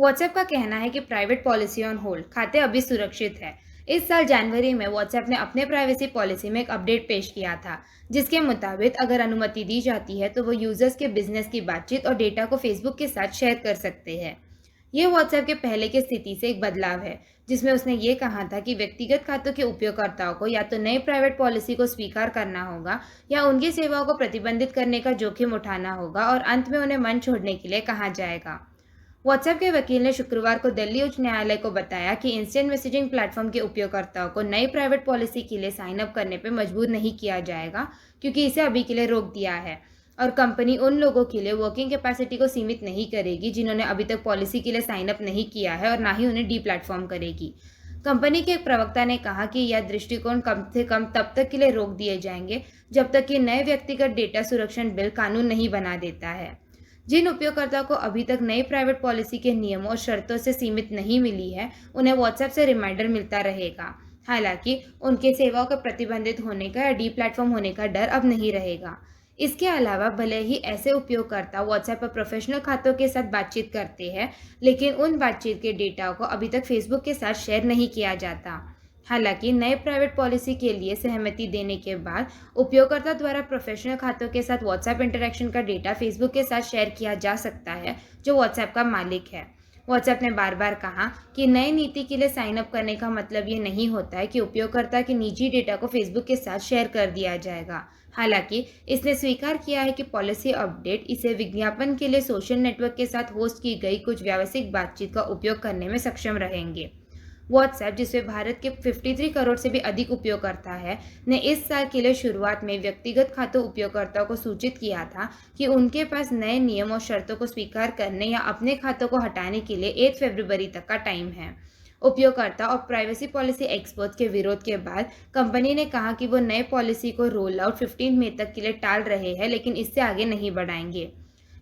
WhatsApp का कहना है कि प्राइवेट पॉलिसी ऑन होल्ड, खाते अभी सुरक्षित है। इस साल जनवरी में व्हाट्सएप ने अपने प्राइवेसी पॉलिसी में एक अपडेट पेश किया था, जिसके मुताबिक अगर अनुमति दी जाती है तो वो यूजर्स के बिजनेस की बातचीत और डेटा को फेसबुक के साथ शेयर कर सकते हैं। ये व्हाट्सएप के पहले की स्थिति से एक बदलाव है, जिसमें उसने ये कहा था कि व्यक्तिगत खातों के उपयोगकर्ताओं को या तो नई प्राइवेट पॉलिसी को स्वीकार करना होगा या उनकी सेवाओं को प्रतिबंधित करने का जोखिम उठाना होगा और अंत में उन्हें मन छोड़ने के लिए कहा जाएगा। व्हाट्सएप के वकील ने शुक्रवार को दिल्ली उच्च न्यायालय को बताया कि इंस्टेंट मैसेजिंग प्लेटफॉर्म के उपयोगकर्ताओं को नई प्राइवेट पॉलिसी के लिए साइन अप करने पर मजबूर नहीं किया जाएगा, क्योंकि इसे अभी के लिए रोक दिया है और कंपनी उन लोगों के लिए वर्किंग कैपेसिटी को सीमित नहीं करेगी जिन्होंने अभी तक पॉलिसी के लिए साइन अप नहीं किया है और ना ही उन्हें डी प्लेटफॉर्म करेगी। कंपनी के एक प्रवक्ता ने कहा कि यह दृष्टिकोण कम से कम तब तक के लिए रोक दिए जाएंगे जब तक कि नए व्यक्तिगत डेटा सुरक्षण बिल कानून नहीं बना देता है। जिन उपयोगकर्ताओं को अभी तक नई प्राइवेट पॉलिसी के नियमों और शर्तों से सीमित नहीं मिली है, उन्हें व्हाट्सएप से रिमाइंडर मिलता रहेगा। हालांकि उनके सेवाओं के प्रतिबंधित होने का या डी प्लेटफॉर्म होने का डर अब नहीं रहेगा। इसके अलावा भले ही ऐसे उपयोगकर्ता व्हाट्सएप पर प्रोफेशनल खातों के साथ बातचीत करते हैं, लेकिन उन बातचीत के डेटा को अभी तक फेसबुक के साथ शेयर नहीं किया जाता। हालांकि नए प्राइवेट पॉलिसी के लिए सहमति देने के बाद उपयोगकर्ता द्वारा प्रोफेशनल खातों के साथ व्हाट्सएप इंटरैक्शन का डेटा फेसबुक के साथ शेयर किया जा सकता है, जो व्हाट्सएप का मालिक है। व्हाट्सएप ने बार बार कहा कि नई नीति के लिए साइन अप करने का मतलब ये नहीं होता है कि उपयोगकर्ता के निजी डेटा को फेसबुक के साथ शेयर कर दिया जाएगा। हालांकि इसने स्वीकार किया है कि पॉलिसी अपडेट इसे विज्ञापन के लिए सोशल नेटवर्क के साथ होस्ट की गई कुछ व्यावसायिक बातचीत का उपयोग करने में सक्षम रहेंगे। व्हाट्सएप, जिसमें भारत के 53 करोड़ से भी अधिक उपयोगकर्ता है, ने इस साल के लिए शुरुआत में व्यक्तिगत खातों उपयोगकर्ताओं को सूचित किया था कि उनके पास नए नियम और शर्तों को स्वीकार करने या अपने खातों को हटाने के लिए 8 फरवरी तक का टाइम है। उपयोगकर्ता और प्राइवेसी पॉलिसी एक्सपर्ट्स के विरोध के बाद कंपनी ने कहा कि वो नए पॉलिसी को रोल आउट 15 मई तक के लिए टाल रहे हैं, लेकिन इससे आगे नहीं बढ़ाएंगे।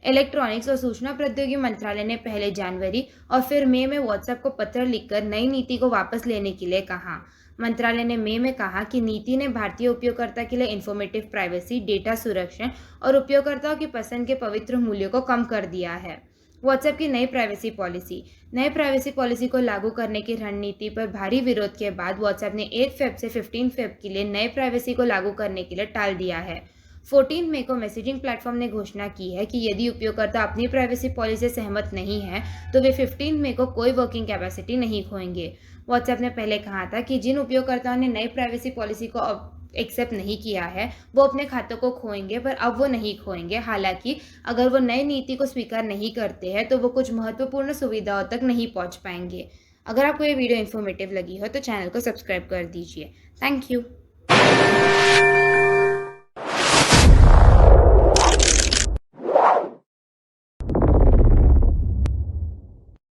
इलेक्ट्रॉनिक्स और सूचना प्रौद्योगिकी मंत्रालय ने पहले जनवरी और फिर मई में व्हाट्सएप को पत्र लिखकर नई नीति को वापस लेने के लिए कहा। मंत्रालय ने मई में कहा कि नीति ने भारतीय उपयोगकर्ता के लिए इंफॉर्मेटिव प्राइवेसी, डेटा सुरक्षण और उपयोगकर्ताओं की पसंद के पवित्र मूल्यों को कम कर दिया है। व्हाट्सएप की नई प्राइवेसी पॉलिसी को लागू करने की रणनीति पर भारी विरोध के बाद व्हाट्सएप ने 8 फेब से 15 फेब के लिए नए प्राइवेसी को लागू करने के लिए टाल दिया है। 14 मई को मैसेजिंग प्लेटफॉर्म ने घोषणा की है कि यदि उपयोगकर्ता अपनी प्राइवेसी पॉलिसी से सहमत नहीं है तो वे 15 मई को कोई वर्किंग कैपेसिटी नहीं खोएंगे। व्हाट्सएप ने पहले कहा था कि जिन उपयोगकर्ताओं ने नई प्राइवेसी पॉलिसी को एक्सेप्ट नहीं किया है वो अपने खातों को खोएंगे, पर अब वो नहीं खोएंगे। हालांकि अगर वो नई नीति को स्वीकार नहीं करते हैं तो वो कुछ महत्वपूर्ण सुविधाओं तक नहीं पहुंच पाएंगे। अगर आपको ये वीडियो इन्फॉर्मेटिव लगी हो तो चैनल को सब्सक्राइब कर दीजिए। Thank you.